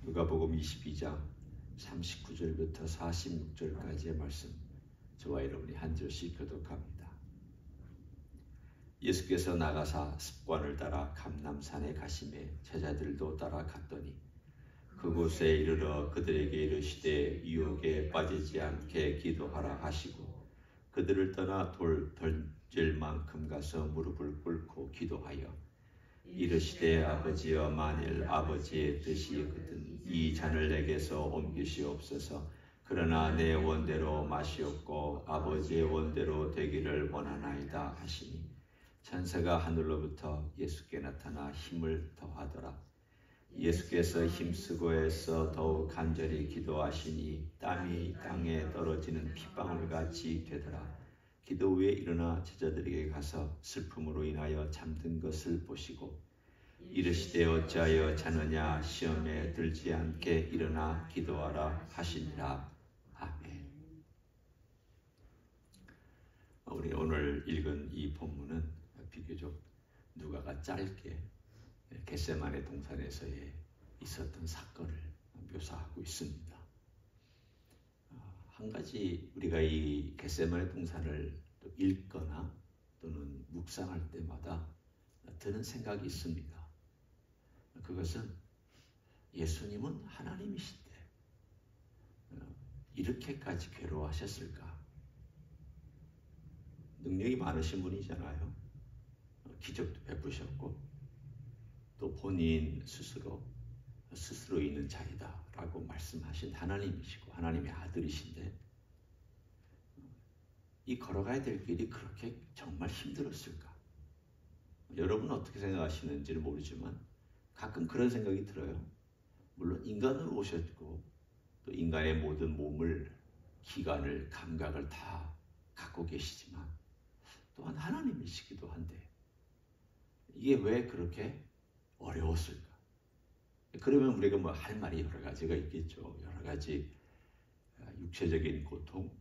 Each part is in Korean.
누가복음 22장 39절부터 46절까지의 말씀, 저와 여러분이 한 절씩 교독합니다. 예수께서 나가사 습관을 따라 감람산에 가시매 제자들도 따라갔더니 그곳에 이르러 그들에게 이르시되 유혹에 빠지지 않게 기도하라 하시고 그들을 떠나 돌 던질 만큼 가서 무릎을 꿇고 기도하여 이르시되 아버지여, 만일 아버지의 뜻이거든 이 잔을 내게서 옮기시옵소서. 그러나 내 원대로 마시옵고 아버지의 원대로 되기를 원하나이다 하시니 천사가 하늘로부터 예수께 나타나 힘을 더하더라. 예수께서 힘쓰고 애써 더욱 간절히 기도하시니 땀이 땅에 떨어지는 핏방울같이 되더라. 기도 후에 일어나 제자들에게 가서 슬픔으로 인하여 잠든 것을 보시고 이르시되 어찌하여 자느냐, 시험에 들지 않게 일어나 기도하라 하시니라. 아멘. 우리 오늘 읽은 이 본문은 비교적 누가가 짧게 겟세마네 동산에서의 있었던 사건을 묘사하고 있습니다. 한 가지 우리가 이 겟세마네 동산을 읽거나 또는 묵상할 때마다 드는 생각이 있습니다. 그것은 예수님은 하나님이신데 이렇게까지 괴로워하셨을까? 능력이 많으신 분이잖아요. 기적도 베푸셨고 또 본인 스스로 있는 자이다 라고 말씀하신 하나님이시고 하나님의 아들이신데 이 걸어가야 될 길이 그렇게 정말 힘들었을까? 여러분은 어떻게 생각하시는지는 모르지만 가끔 그런 생각이 들어요. 물론 인간으로 오셨고 또 인간의 모든 몸을, 기관을, 감각을 다 갖고 계시지만 또한 하나님이시기도 한데 이게 왜 그렇게 어려웠을까? 그러면 우리가 뭐 할 말이 여러 가지가 있겠죠. 여러 가지 육체적인 고통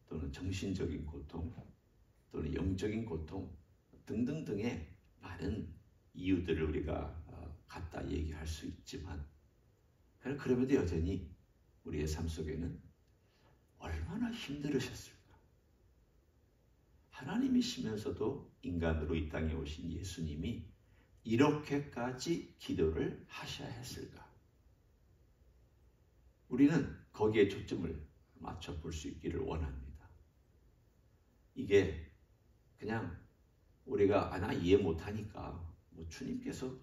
또는 정신적인 고통 또는 영적인 고통 등등등의 많은 이유들을 우리가 갖다 얘기할 수 있지만 그럼에도 여전히 우리의 삶 속에는 얼마나 힘들으셨을까? 하나님이시면서도 인간으로 이 땅에 오신 예수님이 이렇게까지 기도를 하셔야 했을까? 우리는 거기에 초점을 맞춰볼 수 있기를 원합니다. 이게 그냥 우리가 나 이해 못하니까 주님께서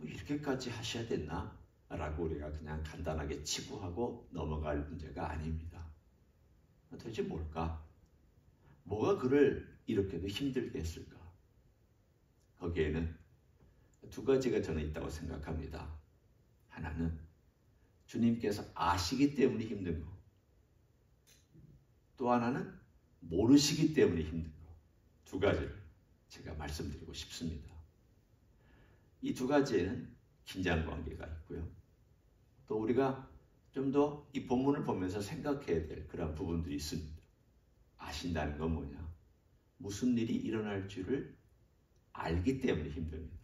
이렇게까지 하셔야 됐나? 라고 우리가 그냥 간단하게 치부하고 넘어갈 문제가 아닙니다. 도대체 뭘까? 뭐가 그를 이렇게도 힘들게 했을까? 거기에는 두 가지가 저는 있다고 생각합니다. 하나는 주님께서 아시기 때문에 힘든 거. 또 하나는 모르시기 때문에 힘든 거. 두 가지를 제가 말씀드리고 싶습니다. 이 두 가지에는 긴장 관계가 있고요. 또 우리가 좀 더 이 본문을 보면서 생각해야 될 그런 부분들이 있습니다. 아신다는 건 뭐냐? 무슨 일이 일어날 줄을 알기 때문에 힘듭니다.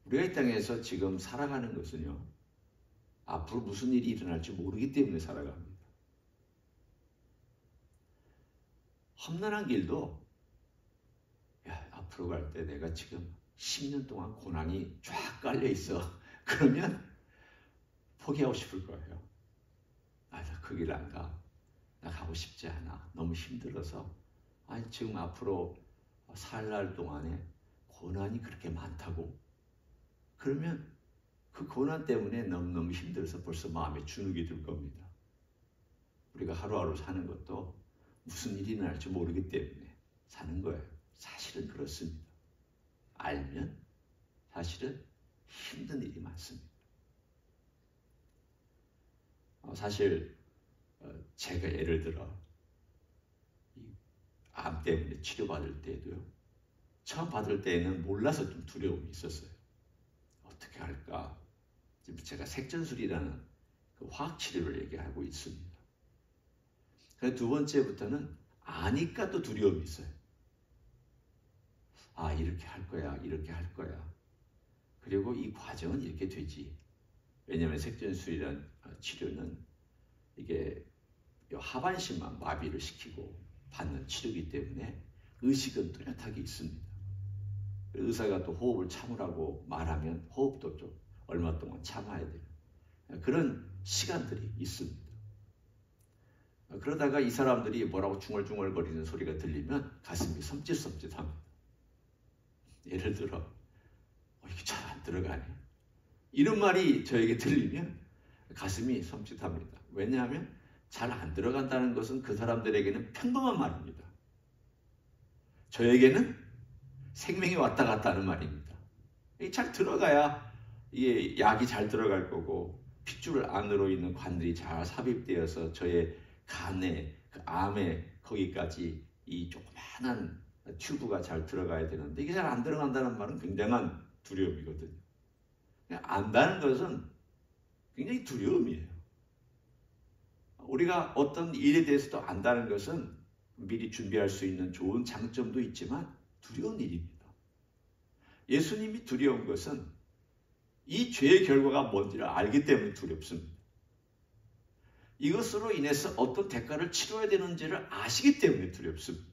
우리가 이 땅에서 지금 살아가는 것은요, 앞으로 무슨 일이 일어날지 모르기 때문에 살아갑니다. 험난한 길도 앞으로 갈 때 내가 지금 10년 동안 고난이 쫙 깔려 있어. 그러면 포기하고 싶을 거예요. 나 그 길 안 가. 나 가고 싶지 않아. 너무 힘들어서. 지금 앞으로 살 날 동안에 고난이 그렇게 많다고. 그러면 그 고난 때문에 너무너무 힘들어서 벌써 마음에 주눅이 들 겁니다. 우리가 하루하루 사는 것도 무슨 일이 날지 모르기 때문에 사는 거예요. 사실은 그렇습니다. 알면 사실은 힘든 일이 많습니다. 사실 제가 예를 들어 암 때문에 치료받을 때도요. 처음 받을 때에는 몰라서 좀 두려움이 있었어요. 어떻게 할까? 지금 제가 색전술이라는 그 화학치료를 얘기하고 있습니다. 그래서 두 번째부터는 아니까 또 두려움이 있어요. 이렇게 할 거야, 이렇게 할 거야. 그리고 이 과정은 이렇게 되지. 왜냐하면 색전술이라는 치료는 이게 하반신만 마비를 시키고 받는 치료이기 때문에 의식은 뚜렷하게 있습니다. 의사가 또 호흡을 참으라고 말하면 호흡도 좀 얼마 동안 참아야 돼요. 그런 시간들이 있습니다. 그러다가 이 사람들이 뭐라고 중얼중얼거리는 소리가 들리면 가슴이 섬찟섬찟합니다. 예를 들어 이게 잘 안 들어가네. 이런 말이 저에게 들리면 가슴이 섬찟합니다. 왜냐하면 잘 안 들어간다는 것은 그 사람들에게는 평범한 말입니다. 저에게는 생명이 왔다 갔다 하는 말입니다. 잘 들어가야 이게 약이 잘 들어갈 거고 핏줄 안으로 있는 관들이 잘 삽입되어서 저의 간에 그 암에 거기까지 이 조그마한 튜브가 잘 들어가야 되는데 이게 잘 안 들어간다는 말은 굉장한 두려움이거든요. 안다는 것은 굉장히 두려움이에요. 우리가 어떤 일에 대해서도 안다는 것은 미리 준비할 수 있는 좋은 장점도 있지만 두려운 일입니다. 예수님이 두려운 것은 이 죄의 결과가 뭔지를 알기 때문에 두렵습니다. 이것으로 인해서 어떤 대가를 치러야 되는지를 아시기 때문에 두렵습니다.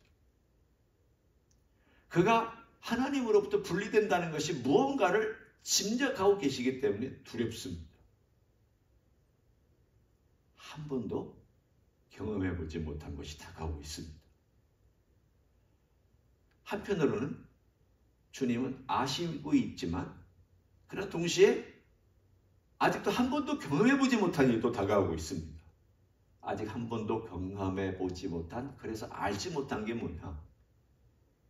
그가 하나님으로부터 분리된다는 것이 무언가를 짐작하고 계시기 때문에 두렵습니다. 한 번도 경험해보지 못한 것이 다가오고 있습니다. 한편으로는 주님은 아시고 있지만 그러나 동시에 아직도 한 번도 경험해보지 못한 일도 다가오고 있습니다. 아직 한 번도 경험해보지 못한, 그래서 알지 못한 게 뭐냐?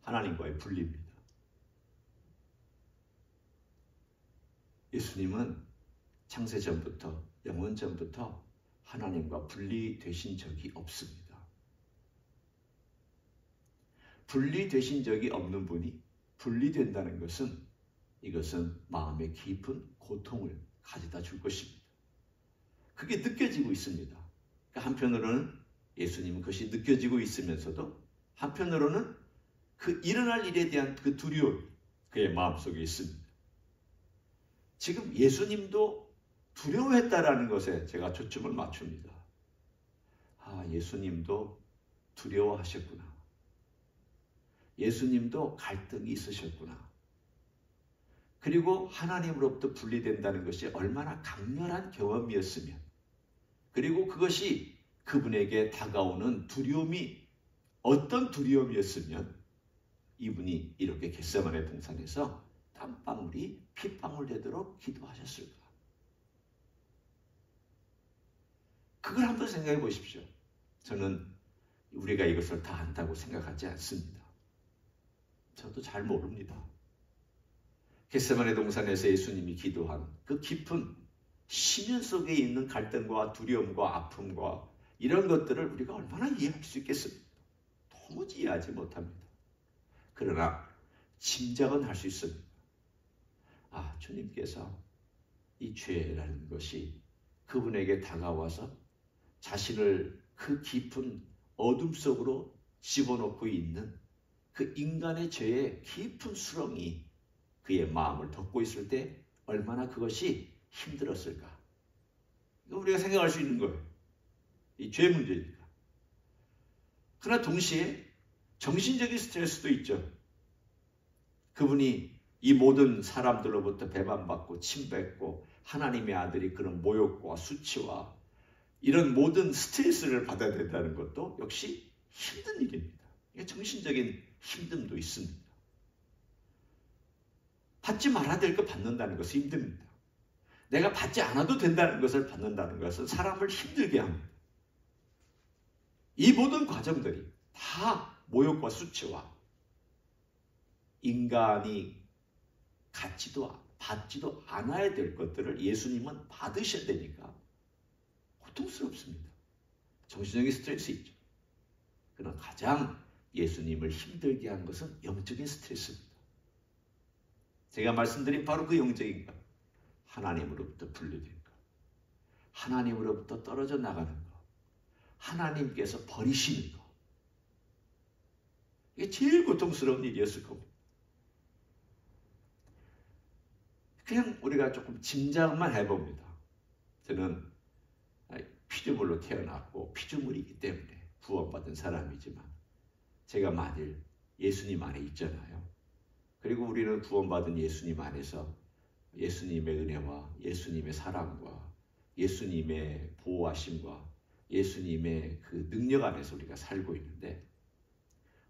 하나님과의 분리입니다. 예수님은 창세전부터 영원전부터 하나님과 분리되신 적이 없습니다. 분리되신 적이 없는 분이 분리된다는 것은 이것은 마음의 깊은 고통을 가져다 줄 것입니다. 그게 느껴지고 있습니다. 그러니까 한편으로는 예수님은 그것이 느껴지고 있으면서도 한편으로는 그 일어날 일에 대한 그 두려움이 그의 마음속에 있습니다. 지금 예수님도 두려워했다라는 것에 제가 초점을 맞춥니다. 예수님도 두려워하셨구나. 예수님도 갈등이 있으셨구나. 그리고 하나님으로부터 분리된다는 것이 얼마나 강렬한 경험이었으면, 그리고 그것이 그분에게 다가오는 두려움이 어떤 두려움이었으면 이분이 이렇게 겟세마네 동산에서 땀방울이 핏방울 되도록 기도하셨을까? 그걸 한번 생각해 보십시오. 저는 우리가 이것을 다 안다고 생각하지 않습니다. 저도 잘 모릅니다. 겟세마네 동산에서 예수님이 기도한 그 깊은 심연 속에 있는 갈등과 두려움과 아픔과 이런 것들을 우리가 얼마나 이해할 수 있겠습니까? 도무지 이해하지 못합니다. 그러나 짐작은 할 수 있습니다. 주님께서 이 죄라는 것이 그분에게 다가와서 자신을 그 깊은 어둠 속으로 집어넣고 있는 그 인간의 죄의 깊은 수렁이 그의 마음을 덮고 있을 때 얼마나 그것이 힘들었을까? 이거 우리가 생각할 수 있는 거예요. 이 죄 문제니까. 그러나 동시에 정신적인 스트레스도 있죠. 그분이 이 모든 사람들로부터 배반받고 침뱉고 하나님의 아들이 그런 모욕과 수치와 이런 모든 스트레스를 받아야 된다는 것도 역시 힘든 일입니다. 정신적인 힘듦도 있습니다. 받지 말아야 될 거 받는다는 것은 힘듭니다. 내가 받지 않아도 된다는 것을 받는다는 것은 사람을 힘들게 합니다. 이 모든 과정들이 다 모욕과 수치와 인간이 받지도 않아야 될 것들을 예수님은 받으셔야 되니까 고통스럽습니다. 정신적인 스트레스 있죠. 그러나 가장 예수님을 힘들게 한 것은 영적인 스트레스입니다. 제가 말씀드린 바로 그 영적인 것. 하나님으로부터 분리된 것. 하나님으로부터 떨어져 나가는 것. 하나님께서 버리시는 것. 이게 제일 고통스러운 일이었을 겁니다. 그냥 우리가 조금 짐작만 해봅니다. 저는 피조물로 태어났고 피조물이기 때문에 구원받은 사람이지만 제가 만일 예수님 안에 있잖아요. 그리고 우리는 구원받은 예수님 안에서 예수님의 은혜와 예수님의 사랑과 예수님의 보호하심과 예수님의 그 능력 안에서 우리가 살고 있는데,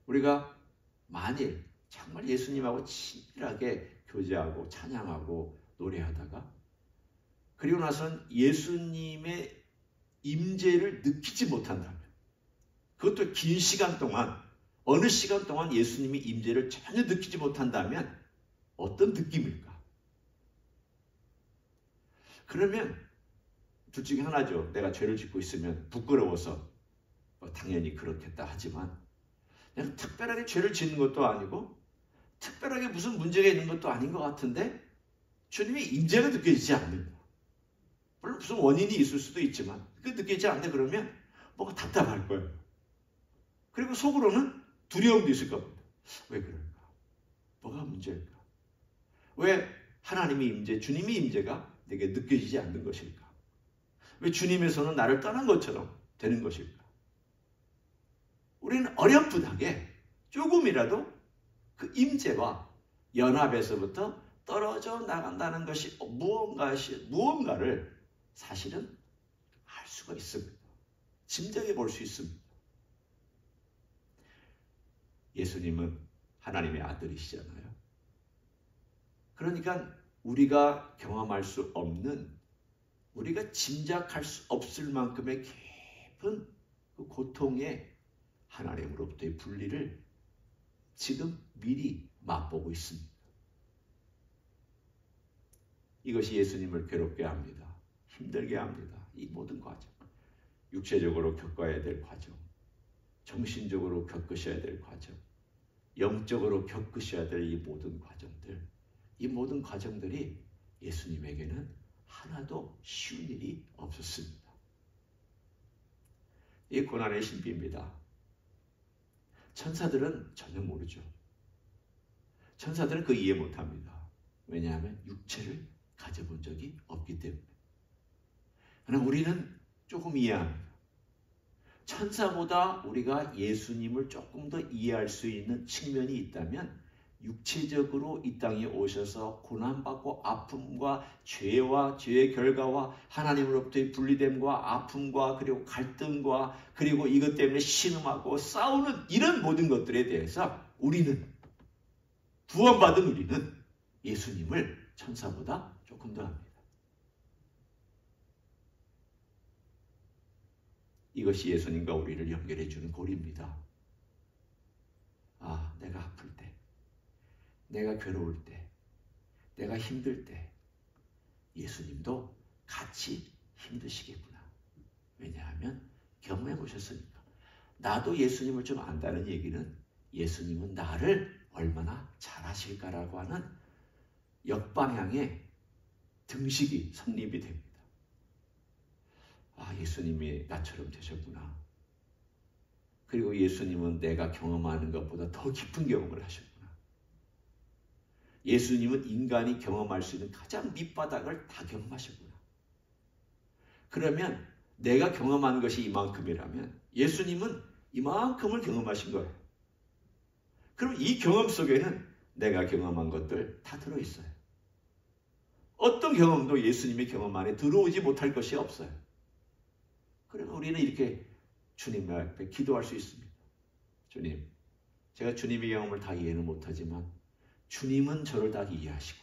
우리가 만일 정말 예수님하고 친밀하게 교제하고 찬양하고 노래하다가 그리고 나서는 예수님의 임재를 느끼지 못한다면, 그것도 긴 시간 동안, 어느 시간 동안 예수님의 임재를 전혀 느끼지 못한다면 어떤 느낌일까? 그러면 둘 중에 하나죠. 내가 죄를 짓고 있으면 부끄러워서 당연히 그렇겠다 하지만, 내가 특별하게 죄를 짓는 것도 아니고 특별하게 무슨 문제가 있는 것도 아닌 것 같은데 주님의 임재가 느껴지지 않는다. 물론 무슨 원인이 있을 수도 있지만 그게 느껴지지 않는다 그러면 뭔가 답답할 거예요. 그리고 속으로는 두려움도 있을 겁니다. 왜 그럴까? 뭐가 문제일까? 왜 하나님의 임재, 주님의 임재가 내게 느껴지지 않는 것일까? 왜 주님에서는 나를 떠난 것처럼 되는 것일까? 우리는 어렴풋하게 조금이라도 그 임재와 연합에서부터 떨어져 나간다는 것이 무언가를 사실은 알 수가 있습니다. 짐작해 볼 수 있습니다. 예수님은 하나님의 아들이시잖아요. 그러니까 우리가 경험할 수 없는, 우리가 짐작할 수 없을 만큼의 깊은 그 고통의 하나님으로부터의 분리를 지금 미리 맛보고 있습니다. 이것이 예수님을 괴롭게 합니다. 힘들게 합니다. 이 모든 과정, 육체적으로 겪어야 될 과정, 정신적으로 겪으셔야 될 과정, 영적으로 겪으셔야 될 이 모든 과정들, 이 모든 과정들이 예수님에게는 하나도 쉬운 일이 없었습니다. 이 고난의 신비입니다. 천사들은 전혀 모르죠. 천사들은 그 이해 못합니다. 왜냐하면 육체를 가져본 적이 없기 때문에. 그러나 우리는 조금 이해합니다. 천사보다 우리가 예수님을 조금 더 이해할 수 있는 측면이 있다면, 육체적으로 이 땅에 오셔서 고난받고 아픔과 죄와 죄의 결과와 하나님으로부터의 분리됨과 아픔과 그리고 갈등과 그리고 이것 때문에 신음하고 싸우는 이런 모든 것들에 대해서 우리는, 구원받은 우리는 예수님을 천사보다 조금 더 합니다. 이것이 예수님과 우리를 연결해 주는 고리입니다. 아, 내가 아플 때, 내가 괴로울 때, 내가 힘들 때 예수님도 같이 힘드시겠구나. 왜냐하면 경험해 보셨으니까. 나도 예수님을 좀 안다는 얘기는 예수님은 나를 얼마나 잘 아실까라고 하는 역방향의 등식이 성립이 됩니다. 아, 예수님이 나처럼 되셨구나. 그리고 예수님은 내가 경험하는 것보다 더 깊은 경험을 하셨구나. 예수님은 인간이 경험할 수 있는 가장 밑바닥을 다 경험하셨구나. 그러면 내가 경험한 것이 이만큼이라면 예수님은 이만큼을 경험하신 거예요. 그럼 이 경험 속에는 내가 경험한 것들 다 들어있어요. 어떤 경험도 예수님의 경험 안에 들어오지 못할 것이 없어요. 그러면 우리는 이렇게 주님 앞에 기도할 수 있습니다. 주님, 제가 주님의 경험을 다 이해는 못하지만 주님은 저를 다 이해하시고,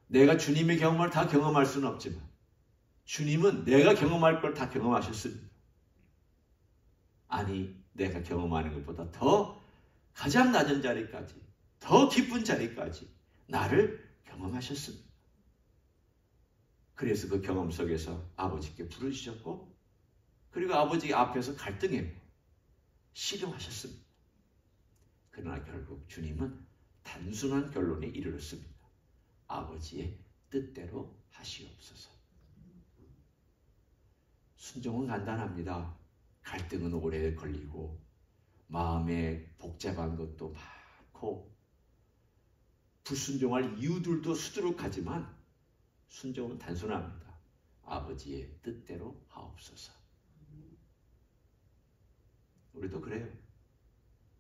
내가 주님의 경험을 다 경험할 수는 없지만 주님은 내가 경험할 걸 다 경험하셨습니다. 아니, 내가 경험하는 것보다 더 가장 낮은 자리까지, 더 깊은 자리까지 나를 경험하셨습니다. 그래서 그 경험 속에서 아버지께 부르시셨고, 그리고 아버지 앞에서 갈등했고 씨름하셨습니다. 그러나 결국 주님은 단순한 결론에 이르렀습니다. 아버지의 뜻대로 하시옵소서. 순종은 간단합니다. 갈등은 오래 걸리고 마음에 복잡한 것도 많고 불순종할 이유들도 수두룩하지만 순종은 단순합니다. 아버지의 뜻대로 하옵소서. 우리도 그래요.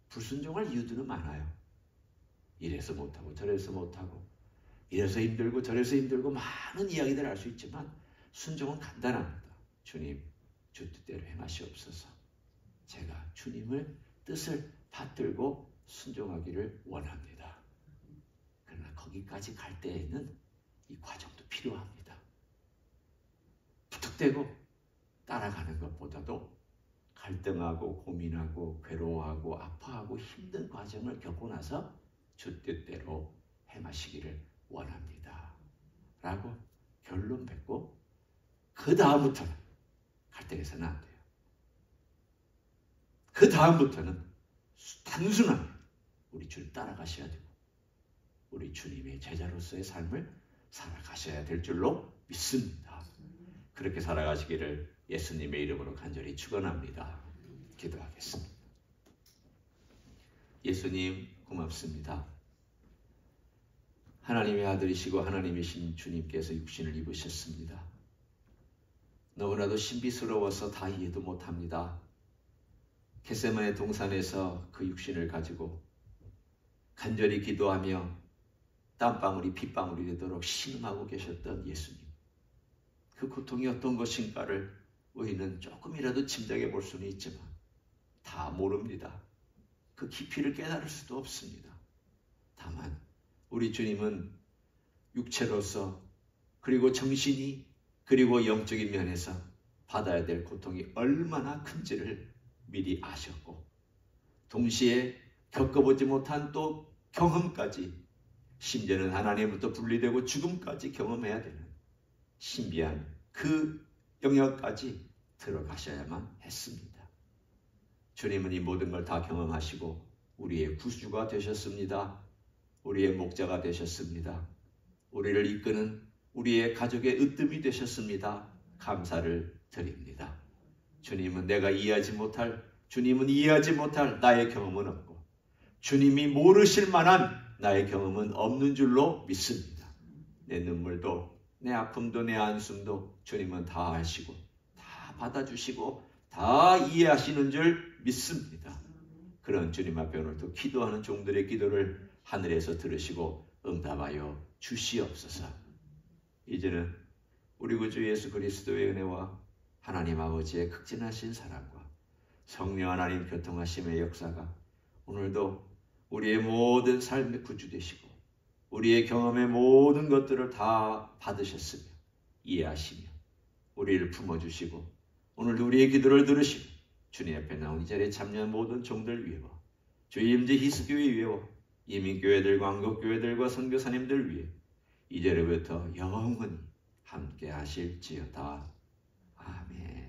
불순종할 이유들은 많아요. 이래서 못하고 저래서 못하고 이래서 힘들고 저래서 힘들고 많은 이야기들을 할 수 있지만 순종은 간단합니다. 주님, 주 뜻대로 행하시옵소서. 제가 주님을 뜻을 받들고 순종하기를 원합니다. 그러나 거기까지 갈 때에는 이 과정도 필요합니다. 부탁대고 따라가는 것보다도 갈등하고 고민하고 괴로워하고 아파하고 힘든 과정을 겪고 나서 주 뜻대로 행하시기를 원합니다. 라고 결론 맺고 그 다음부터는 갈등해서는 안 돼요. 그 다음부터는 단순하게 우리 주를 따라가셔야 되고 우리 주님의 제자로서의 삶을 살아가셔야 될 줄로 믿습니다. 그렇게 살아가시기를 예수님의 이름으로 간절히 축원합니다. 기도하겠습니다. 예수님 고맙습니다. 하나님의 아들이시고 하나님이신 주님께서 육신을 입으셨습니다. 너무나도 신비스러워서 다 이해도 못합니다. 겟세마네 동산에서 그 육신을 가지고 간절히 기도하며 땀방울이 핏방울이 되도록 신음하고 계셨던 예수님. 그 고통이 어떤 것인가를 우리는 조금이라도 짐작해 볼 수는 있지만 다 모릅니다. 그 깊이를 깨달을 수도 없습니다. 다만 우리 주님은 육체로서 그리고 정신이 그리고 영적인 면에서 받아야 될 고통이 얼마나 큰지를 미리 아셨고 동시에 겪어보지 못한 또 경험까지 심지어는 하나님으로부터 분리되고 죽음까지 경험해야 되는 신비한 그 영역까지 들어가셔야만 했습니다. 주님은 이 모든 걸 다 경험하시고 우리의 구주가 되셨습니다. 우리의 목자가 되셨습니다. 우리를 이끄는 우리의 가족의 으뜸이 되셨습니다. 감사를 드립니다. 주님은 내가 이해하지 못할, 주님은 이해하지 못할 나의 경험은 없고 주님이 모르실 만한 나의 경험은 없는 줄로 믿습니다. 내 눈물도 내 아픔도 내 안숨도 주님은 다 아시고 다 받아주시고 다 이해하시는 줄 믿습니다. 그런 주님 앞에 오늘도 기도하는 종들의 기도를 하늘에서 들으시고 응답하여 주시옵소서. 이제는 우리 구주 예수 그리스도의 은혜와 하나님 아버지의 극진하신 사랑과 성령 하나님 교통하심의 역사가 오늘도 우리의 모든 삶의 구주 되시고 우리의 경험의 모든 것들을 다 받으셨으며 이해하시며 우리를 품어주시고 오늘도 우리의 기도를 들으시고 주님 앞에 나온 이 자리에 참여한 모든 종들 위해와 주의 임재 히스교회 위해와 이민교회들과 한국교회들과 선교사님들 위해 이제로부터 영원히 함께 하실지어다. 아멘.